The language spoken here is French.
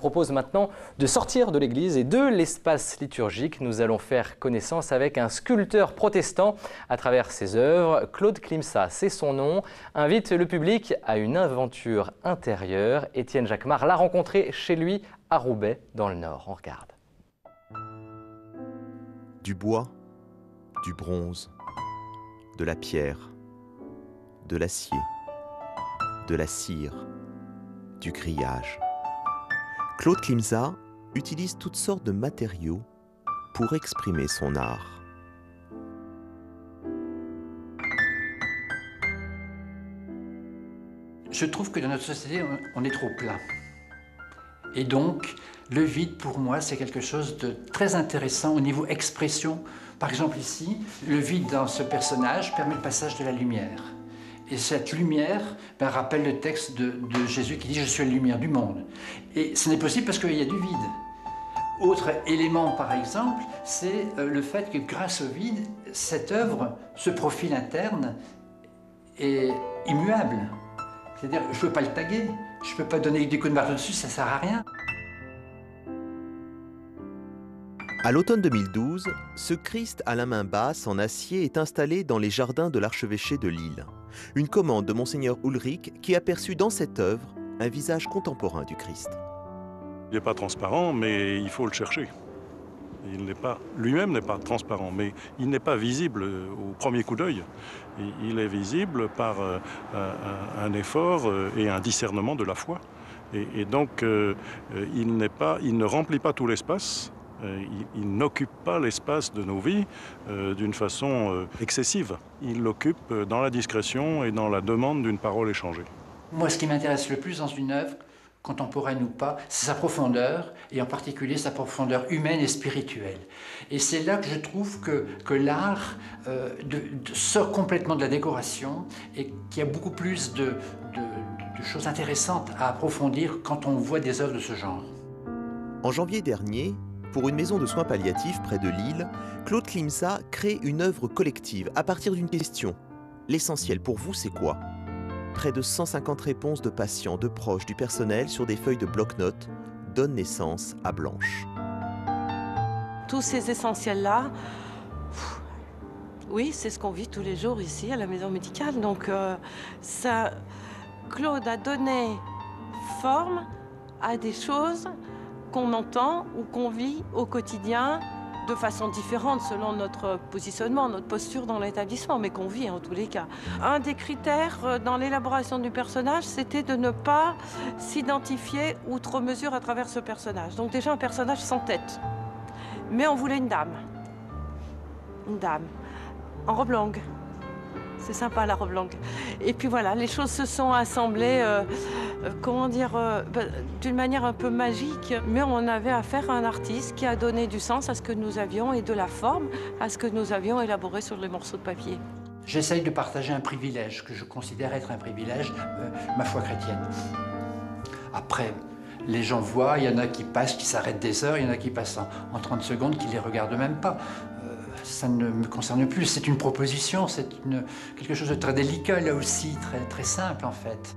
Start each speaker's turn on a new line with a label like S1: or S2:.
S1: propose maintenant de sortir de l'église et de l'espace liturgique. Nous allons faire connaissance avec un sculpteur protestant. À travers ses œuvres, Claude Klimsa, c'est son nom, invite le public à une aventure intérieure. Étienne Jacquemart l'a rencontré chez lui à Roubaix, dans le Nord. On regarde.
S2: Du bois, du bronze, de la pierre, de l'acier, de la cire, du grillage. Claude Klimsa utilise toutes sortes de matériaux pour exprimer son art.
S3: Je trouve que dans notre société, on est trop plat. Et donc, le vide, pour moi, c'est quelque chose de très intéressant au niveau expression. Par exemple ici, le vide dans ce personnage permet le passage de la lumière. Et cette lumière rappelle le texte de Jésus qui dit « Je suis la lumière du monde ». Et ce n'est possible parce qu'il y a du vide. Autre élément, par exemple, c'est le fait que grâce au vide, cette œuvre, ce profil interne, est immuable. C'est-à-dire, je ne peux pas le taguer, je ne peux pas donner des coups de marteau dessus, ça ne sert à rien.
S2: À l'automne 2012, ce Christ à la main basse en acier est installé dans les jardins de l'archevêché de Lille. Une commande de Monseigneur Ulrich qui aperçut dans cette œuvre un visage contemporain du Christ.
S4: Il n'est pas transparent, mais il faut le chercher. Lui-même n'est pas transparent, mais il n'est pas visible au premier coup d'œil. Il est visible par un effort et un discernement de la foi. Et donc, il ne remplit pas tout l'espace. Il n'occupe pas l'espace de nos vies d'une façon excessive. Il l'occupe dans la discrétion et dans la demande d'une parole échangée.
S3: Moi, ce qui m'intéresse le plus dans une œuvre, contemporaine ou pas, c'est sa profondeur, et en particulier sa profondeur humaine et spirituelle. Et c'est là que je trouve que l'art sort complètement de la décoration et qu'il y a beaucoup plus de choses intéressantes à approfondir quand on voit des œuvres de ce genre.
S2: En janvier dernier, pour une maison de soins palliatifs près de Lille, Claude Klimsa crée une œuvre collective à partir d'une question. L'essentiel pour vous, c'est quoi ? Près de 150 réponses de patients, de proches, du personnel sur des feuilles de bloc-notes donnent naissance à Blanche.
S5: Tous ces essentiels-là, oui, c'est ce qu'on vit tous les jours ici à la maison médicale. Donc Claude a donné forme à des choses qu'on entend ou qu'on vit au quotidien de façon différente selon notre positionnement, notre posture dans l'établissement, mais qu'on vit en tous les cas. Un des critères dans l'élaboration du personnage, c'était de ne pas s'identifier outre mesure à travers ce personnage. Donc déjà un personnage sans tête. Mais on voulait une dame. Une dame. En robe longue. C'est sympa la robe longue. Et puis voilà, les choses se sont assemblées, d'une manière un peu magique. Mais on avait affaire à un artiste qui a donné du sens à ce que nous avions et de la forme à ce que nous avions élaboré sur les morceaux de papier.
S3: J'essaye de partager un privilège que je considère être un privilège, ma foi chrétienne. Après, les gens voient, il y en a qui passent, qui s'arrêtent des heures, il y en a qui passent en 30 secondes, qui ne les regardent même pas. Ça ne me concerne plus, c'est une proposition, c'est quelque chose de très délicat, là aussi, très simple en fait.